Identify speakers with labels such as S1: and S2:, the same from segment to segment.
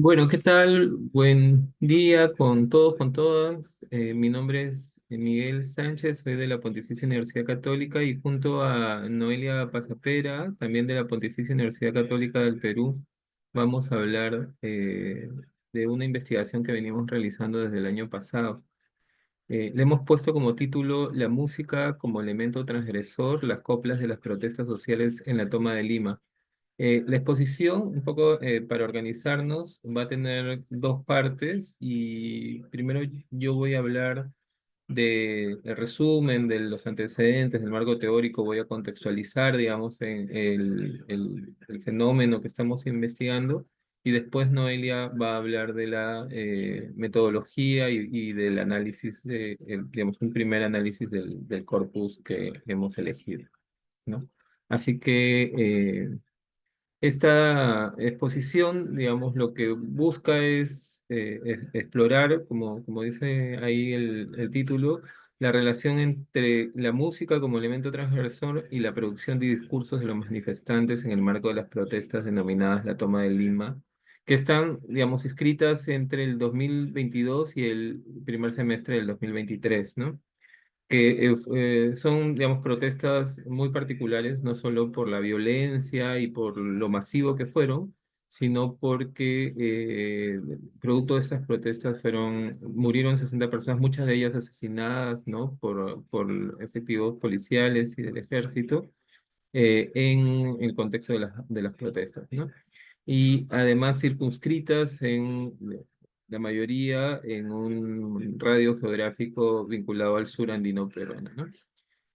S1: Bueno, ¿qué tal? Buen día con todos, con todas. Mi nombre es Miguel Sánchez, soy de la Pontificia Universidad Católica y junto a Noelia Pasapera, también de la Pontificia Universidad Católica del Perú, vamos a hablar de una investigación que venimos realizando desde el año pasado. Le hemos puesto como título La música como elemento transgresor, las coplas de las protestas sociales en la toma de Lima. La exposición, un poco para organizarnos, va a tener dos partes y primero yo voy a hablar del resumen de los antecedentes, del marco teórico, voy a contextualizar, digamos, el fenómeno que estamos investigando y después Noelia va a hablar de la metodología y del análisis, digamos, un primer análisis del corpus que hemos elegido, ¿no? Así que... esta exposición, digamos, lo que busca es explorar, como dice ahí el título, la relación entre la música como elemento transgresor y la producción de discursos de los manifestantes en el marco de las protestas denominadas la Toma de Lima, que están, digamos, escritas entre el 2022 y el primer semestre del 2023, ¿no? Que son, digamos, protestas muy particulares, no solo por la violencia y por lo masivo que fueron, sino porque producto de estas protestas murieron 60 personas, muchas de ellas asesinadas, ¿no? Por efectivos policiales y del ejército en el contexto de las protestas, ¿no? Y además circunscritas en la mayoría en un radio geográfico vinculado al sur andino peruano, ¿no?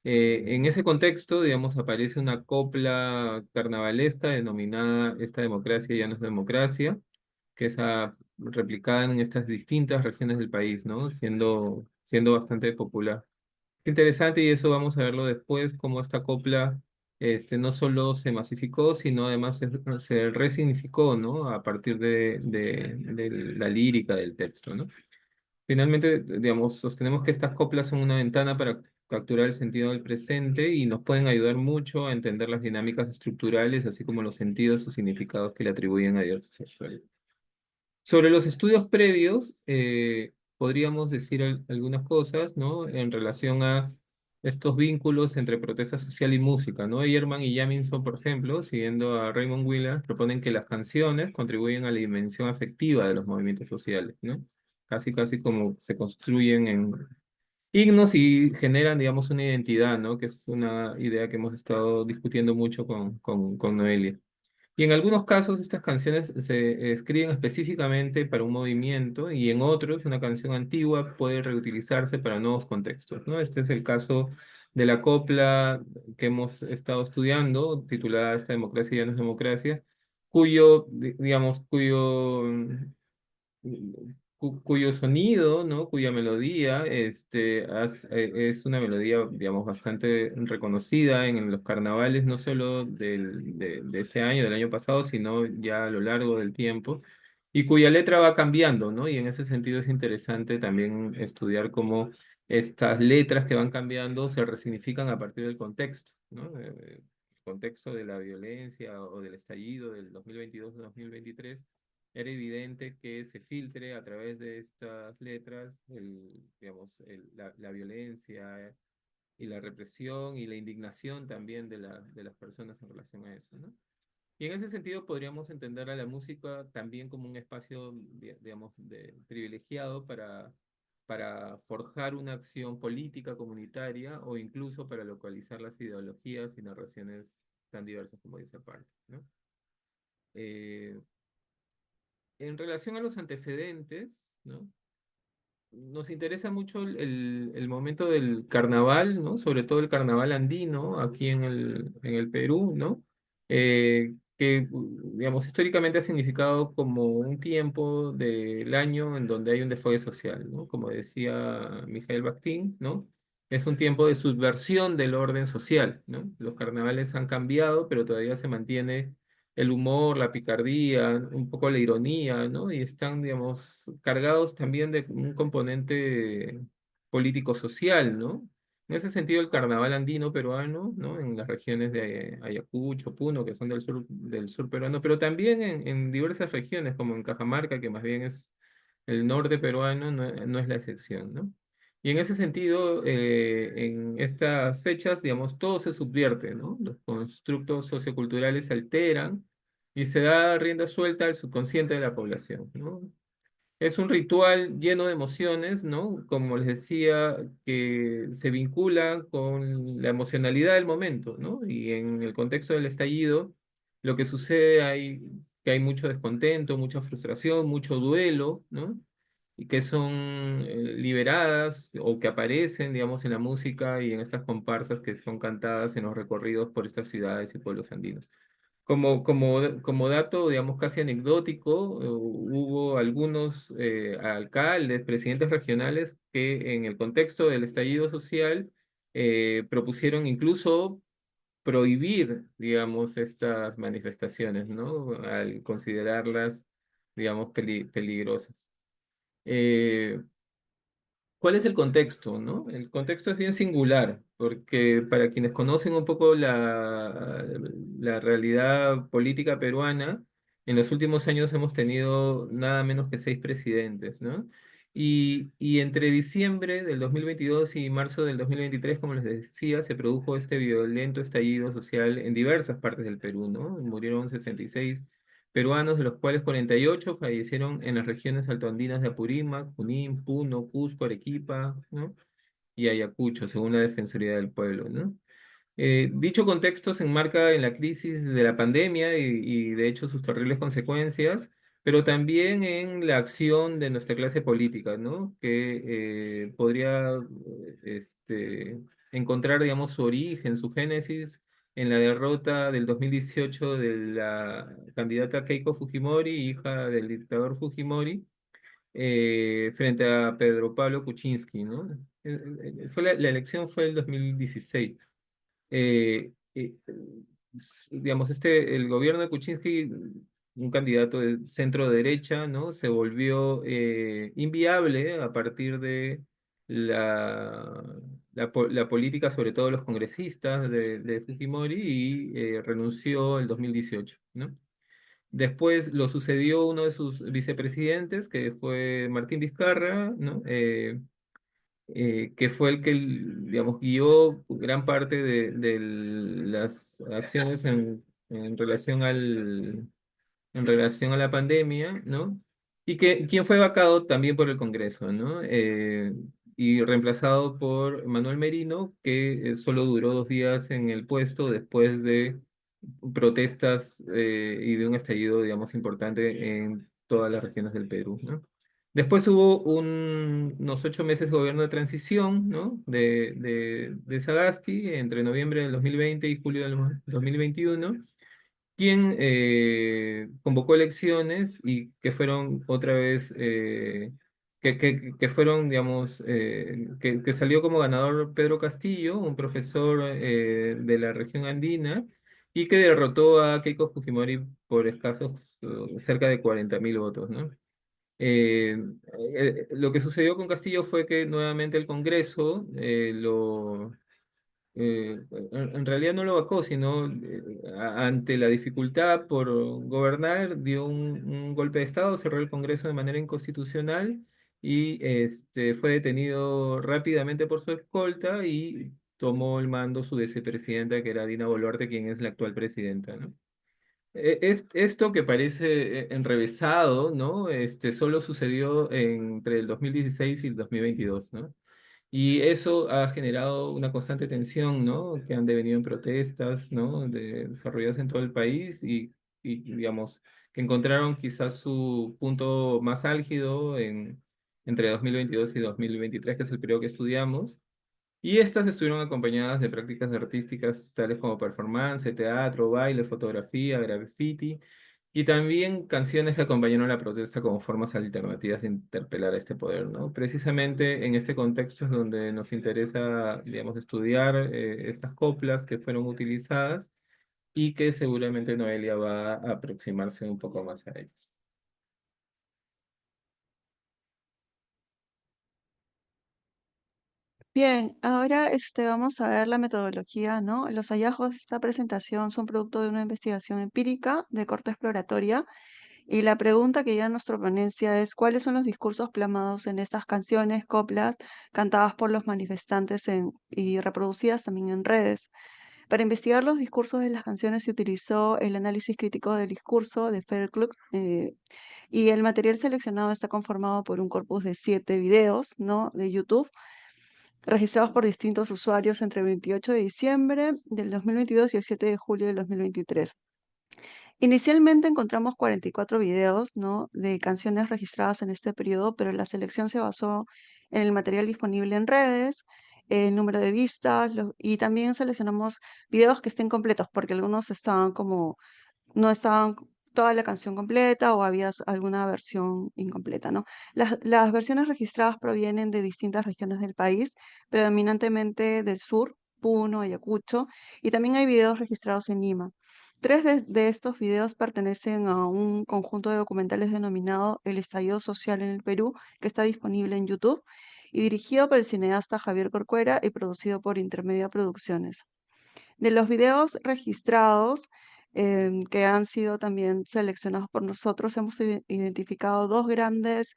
S1: En ese contexto, digamos, aparece una copla carnavalesca denominada Esta democracia ya no es democracia, que es replicada en estas distintas regiones del país, ¿no? Siendo bastante popular. Qué interesante, y eso vamos a verlo después, cómo esta copla no solo se masificó, sino además se resignificó, ¿no? A partir de la lírica del texto, ¿no? Finalmente, digamos, sostenemos que estas coplas son una ventana para capturar el sentido del presente y nos pueden ayudar mucho a entender las dinámicas estructurales, así como los sentidos o significados que le atribuyen a diversos sexuales. Sobre los estudios previos, podríamos decir algunas cosas, ¿no? En relación a estos vínculos entre protesta social y música, ¿no? Eyerman y Jamison, por ejemplo, siguiendo a Raymond Wheeler, proponen que las canciones contribuyen a la dimensión afectiva de los movimientos sociales, ¿no? Casi, casi como se construyen en himnos y generan, digamos, una identidad, ¿no? Que es una idea que hemos estado discutiendo mucho con Noelia. Y en algunos casos estas canciones se escriben específicamente para un movimiento y en otros una canción antigua puede reutilizarse para nuevos contextos, ¿no? Este es el caso de la copla que hemos estado estudiando, titulada Esta democracia ya no es democracia, cuyo sonido, ¿no? Cuya melodía es una melodía, digamos, bastante reconocida en los carnavales, no solo de este año, del año pasado, sino ya a lo largo del tiempo, y cuya letra va cambiando, ¿no? Y en ese sentido es interesante también estudiar cómo estas letras que van cambiando se resignifican a partir del contexto, ¿no? El contexto de la violencia o del estallido del 2022-2023 era evidente que se filtre a través de estas letras digamos, la violencia y la represión y la indignación también de las personas en relación a eso, ¿no? Y en ese sentido podríamos entender a la música también como un espacio, digamos, privilegiado para forjar una acción política comunitaria o incluso para localizar las ideologías y narraciones tan diversas como dice aparte, ¿no? Eh, en relación a los antecedentes, ¿no? Nos interesa mucho el momento del carnaval, ¿no? Sobre todo el carnaval andino, aquí en el Perú, ¿no? Que, digamos, históricamente ha significado como un tiempo del año en donde hay un desfogue social, ¿no? Como decía Mijael Bakhtin, ¿no? Es un tiempo de subversión del orden social, ¿no? Los carnavales han cambiado, pero todavía se mantiene el humor, la picardía, un poco la ironía, ¿no? Y están, digamos, cargados también de un componente político-social, ¿no? En ese sentido, el carnaval andino peruano, ¿no? En las regiones de Ayacucho, Puno, que son del sur peruano, pero también en diversas regiones, como en Cajamarca, que más bien es el norte peruano, no es la excepción, ¿no? Y en ese sentido, en estas fechas, digamos, todo se subvierte, ¿no? Los constructos socioculturales se alteran y se da rienda suelta al subconsciente de la población, ¿no? Es un ritual lleno de emociones, ¿no? Como les decía, que se vincula con la emocionalidad del momento, ¿no? Y en el contexto del estallido, lo que sucede que hay mucho descontento, mucha frustración, mucho duelo, ¿no? Y que son liberadas o que aparecen, digamos, en la música y en estas comparsas que son cantadas en los recorridos por estas ciudades y pueblos andinos. Como dato, digamos, casi anecdótico, hubo algunos alcaldes, presidentes regionales que en el contexto del estallido social propusieron incluso prohibir, digamos, estas manifestaciones, ¿no? Al considerarlas, digamos, peligrosas. Eh, ¿Cuál es el contexto, no? El contexto es bien singular, porque para quienes conocen un poco la realidad política peruana, en los últimos años hemos tenido nada menos que 6 presidentes, ¿no? Y entre diciembre del 2022 y marzo del 2023, como les decía, se produjo este violento estallido social en diversas partes del Perú, ¿no? Murieron 66 peruanos, de los cuales 48 fallecieron en las regiones altoandinas de Apurímac, Junín, Puno, Cusco, Arequipa, ¿no? Y Ayacucho, según la Defensoría del Pueblo, ¿no? Dicho contexto se enmarca en la crisis de la pandemia y de hecho sus terribles consecuencias, pero también en la acción de nuestra clase política, ¿no? Que podría encontrar, digamos, su origen, su génesis en la derrota del 2018 de la candidata Keiko Fujimori, hija del dictador Fujimori, frente a Pedro Pablo Kuczynski, ¿no? La elección fue el 2016. eh, eh, digamos, el gobierno de Kuczynski, un candidato de centro derecha, ¿no? Se volvió inviable a partir de la política, sobre todo los congresistas de Fujimori, y renunció el 2018, ¿no? Después lo sucedió uno de sus vicepresidentes, que fue Martín Vizcarra, ¿no? Que fue el que, digamos, guió gran parte de las acciones en relación en relación a la pandemia, ¿no? Y quien fue vacado también por el Congreso, ¿no? Y reemplazado por Manuel Merino, que solo duró 2 días en el puesto después de protestas y de un estallido, digamos, importante en todas las regiones del Perú, ¿no? Después hubo unos 8 meses de gobierno de transición, ¿no? De Sagasti entre noviembre del 2020 y julio del 2021, quien convocó elecciones y que fueron otra vez, que fueron, digamos, que salió como ganador Pedro Castillo, un profesor de la región andina, y que derrotó a Keiko Fujimori por escasos cerca de 40.000 votos, ¿no? Eh, lo que sucedió con Castillo fue que nuevamente el Congreso en realidad no lo vacó, sino ante la dificultad por gobernar, dio un golpe de Estado, cerró el Congreso de manera inconstitucional y fue detenido rápidamente por su escolta y tomó el mando su vicepresidenta, que era Dina Boluarte, quien es la actual presidenta, ¿no? Esto que parece enrevesado, ¿no? Solo sucedió entre el 2016 y el 2022, ¿no? Y eso ha generado una constante tensión, ¿no? Que han devenido en protestas, ¿no? Desarrolladas en todo el país digamos, que encontraron quizás su punto más álgido entre 2022 y 2023, que es el periodo que estudiamos. Y estas estuvieron acompañadas de prácticas artísticas tales como performance, teatro, baile, fotografía, graffiti, y también canciones que acompañaron la protesta como formas alternativas de interpelar a este poder, ¿no? Precisamente en este contexto es donde nos interesa, digamos, estudiar estas coplas que fueron utilizadas y que seguramente Noelia va a aproximarse un poco más a ellas.
S2: Bien, ahora vamos a ver la metodología, ¿no? Los hallazgos de esta presentación son producto de una investigación empírica de corte exploratoria y la pregunta que lleva a nuestra ponencia es ¿cuáles son los discursos plasmados en estas canciones, coplas, cantadas por los manifestantes y reproducidas también en redes? Para investigar los discursos de las canciones se utilizó el análisis crítico del discurso de Fairclough y el material seleccionado está conformado por un corpus de 7 videos, ¿no? De YouTube registrados por distintos usuarios entre el 28 de diciembre del 2022 y el 7 de julio del 2023. Inicialmente encontramos 44 videos, ¿no? De canciones registradas en este periodo, pero la selección se basó en el material disponible en redes, el número de vistas, y también seleccionamos videos que estén completos, porque algunos estaban como no estaban toda la canción completa o había alguna versión incompleta, ¿no? Las versiones registradas provienen de distintas regiones del país, predominantemente del sur, Puno, Ayacucho, y también hay videos registrados en Lima. Tres de estos videos pertenecen a un conjunto de documentales denominado El estallido social en el Perú, que está disponible en YouTube y dirigido por el cineasta Javier Corcuera y producido por Intermedia Producciones. De los videos registrados, que han sido también seleccionados por nosotros, hemos identificado dos grandes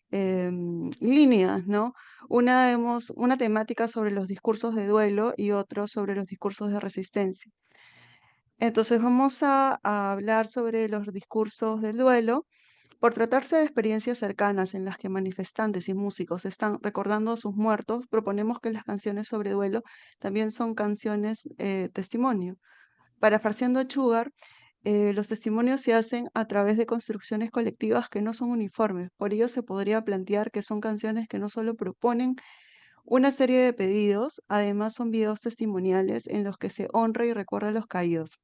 S2: líneas, ¿no? Una temática sobre los discursos de duelo y otro sobre los discursos de resistencia. Entonces vamos a hablar sobre los discursos del duelo. Por tratarse de experiencias cercanas en las que manifestantes y músicos están recordando a sus muertos, proponemos que las canciones sobre duelo también son canciones testimonio. Parafraseando a Sugar, los testimonios se hacen a través de construcciones colectivas que no son uniformes. Por ello se podría plantear que son canciones que no solo proponen una serie de pedidos, además son videos testimoniales en los que se honra y recuerda a los caídos.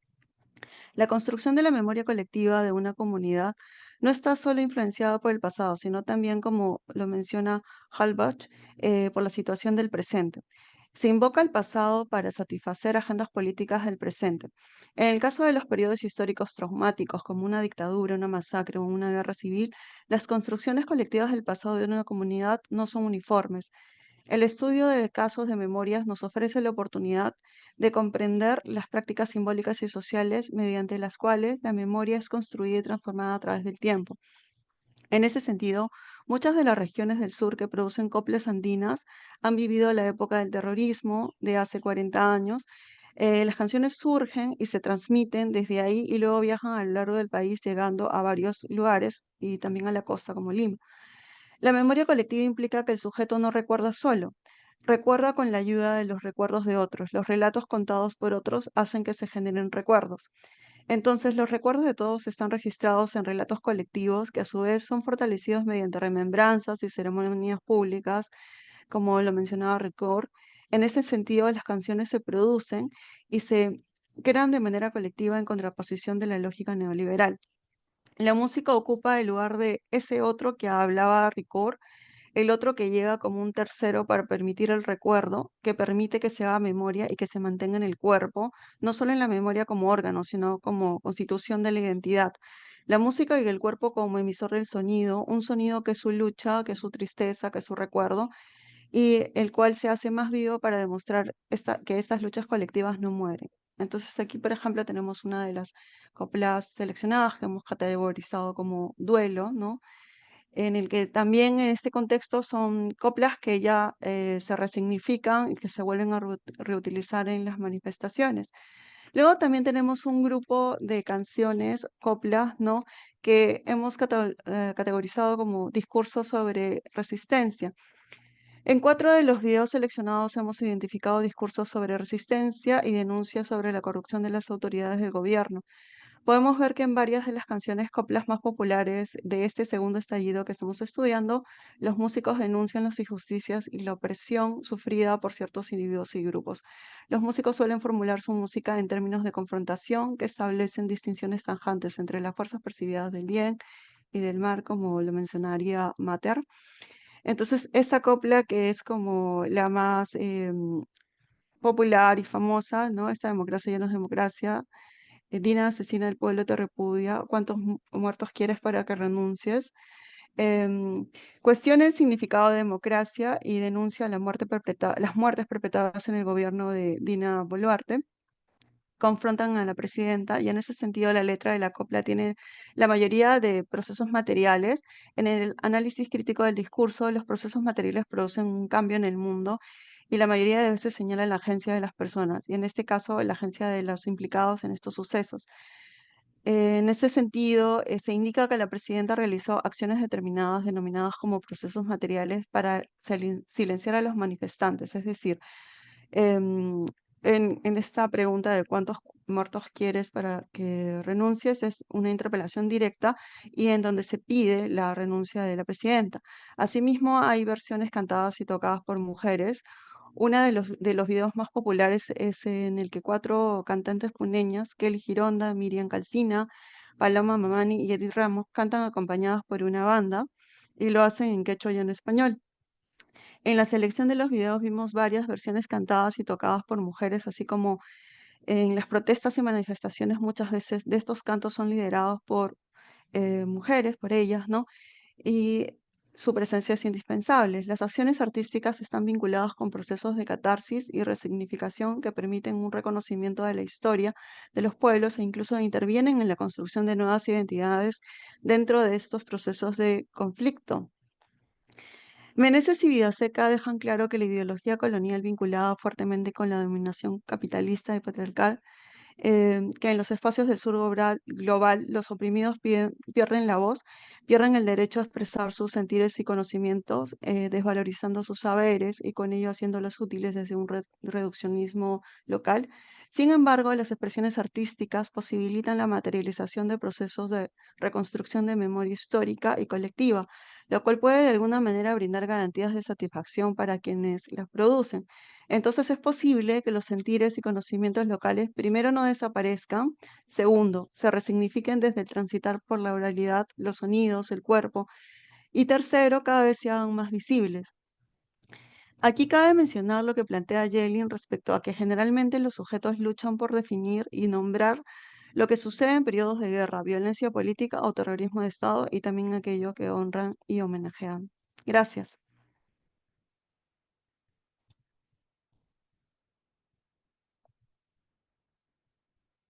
S2: La construcción de la memoria colectiva de una comunidad no está solo influenciada por el pasado, sino también, como lo menciona Halbach, por la situación del presente. Se invoca el pasado para satisfacer agendas políticas del presente. En el caso de los periodos históricos traumáticos, como una dictadura, una masacre o una guerra civil, las construcciones colectivas del pasado de una comunidad no son uniformes. El estudio de casos de memorias nos ofrece la oportunidad de comprender las prácticas simbólicas y sociales mediante las cuales la memoria es construida y transformada a través del tiempo. En ese sentido, muchas de las regiones del sur que producen coplas andinas han vivido la época del terrorismo de hace 40 años. Las canciones surgen y se transmiten desde ahí y luego viajan a lo largo del país, llegando a varios lugares y también a la costa como Lima. La memoria colectiva implica que el sujeto no recuerda solo, recuerda con la ayuda de los recuerdos de otros. Los relatos contados por otros hacen que se generen recuerdos. Entonces, los recuerdos de todos están registrados en relatos colectivos que a su vez son fortalecidos mediante remembranzas y ceremonias públicas, como lo mencionaba Ricord. En ese sentido, las canciones se producen y se crean de manera colectiva en contraposición de la lógica neoliberal. La música ocupa el lugar de ese otro que hablaba Ricord, el otro que llega como un tercero para permitir el recuerdo, que permite que se haga memoria y que se mantenga en el cuerpo, no solo en la memoria como órgano, sino como constitución de la identidad. La música y el cuerpo como emisor del sonido, un sonido que es su lucha, que es su tristeza, que es su recuerdo, y el cual se hace más vivo para demostrar que estas luchas colectivas no mueren. Entonces aquí, por ejemplo, tenemos una de las coplas seleccionadas que hemos categorizado como duelo, ¿no? En el que también en este contexto son coplas que ya se resignifican y que se vuelven a reutilizar en las manifestaciones. Luego también tenemos un grupo de canciones, coplas, ¿no? Que hemos categorizado como discursos sobre resistencia. En 4 de los videos seleccionados hemos identificado discursos sobre resistencia y denuncias sobre la corrupción de las autoridades del gobierno. Podemos ver que en varias de las canciones coplas más populares de este segundo estallido que estamos estudiando, los músicos denuncian las injusticias y la opresión sufrida por ciertos individuos y grupos. Los músicos suelen formular su música en términos de confrontación que establecen distinciones tajantes entre las fuerzas percibidas del bien y del mal, como lo mencionaría Mater. Entonces, esta copla que es como la más popular y famosa, ¿no? Esta democracia ya no es democracia. Dina, asesina del pueblo, te repudia. ¿Cuántos muertos quieres para que renuncies? Em, Cuestiona el significado de democracia y denuncia las muertes perpetradas en el gobierno de Dina Boluarte. Confrontan a la presidenta y en ese sentido la letra de la copla tiene la mayoría de procesos materiales. En el análisis crítico del discurso, los procesos materiales producen un cambio en el mundo y la mayoría de veces señalan la agencia de las personas y en este caso la agencia de los implicados en estos sucesos. En ese sentido, se indica que la presidenta realizó acciones determinadas denominadas como procesos materiales para silenciar a los manifestantes, es decir, em, en esta pregunta de cuántos muertos quieres para que renuncies, es una interpelación directa y en donde se pide la renuncia de la presidenta. Asimismo, hay versiones cantadas y tocadas por mujeres. Uno de los videos más populares es en el que cuatro cantantes puneñas, Kelly Gironda, Miriam Calcina, Paloma Mamani y Edith Ramos, cantan acompañadas por una banda y lo hacen en quechua y en español. En la selección de los videos vimos varias versiones cantadas y tocadas por mujeres, así como en las protestas y manifestaciones muchas veces de estos cantos son liderados por mujeres, por ellas, ¿no? Y su presencia es indispensable. Las acciones artísticas están vinculadas con procesos de catarsis y resignificación que permiten un reconocimiento de la historia de los pueblos e incluso intervienen en la construcción de nuevas identidades dentro de estos procesos de conflicto. Meneses y Vidaseca dejan claro que la ideología colonial vinculada fuertemente con la dominación capitalista y patriarcal, que en los espacios del sur global los oprimidos pierden la voz, pierden el derecho a expresar sus sentires y conocimientos, desvalorizando sus saberes y con ello haciéndolos útiles desde un reduccionismo local. Sin embargo, las expresiones artísticas posibilitan la materialización de procesos de reconstrucción de memoria histórica y colectiva, lo cual puede de alguna manera brindar garantías de satisfacción para quienes las producen. Entonces es posible que los sentires y conocimientos locales, primero, no desaparezcan, segundo, se resignifiquen desde el transitar por la oralidad, los sonidos, el cuerpo, y tercero, cada vez se hagan más visibles. Aquí cabe mencionar lo que plantea Yelin respecto a que generalmente los sujetos luchan por definir y nombrar lo que sucede en periodos de guerra, violencia política o terrorismo de Estado y también aquello que honran y homenajean. Gracias.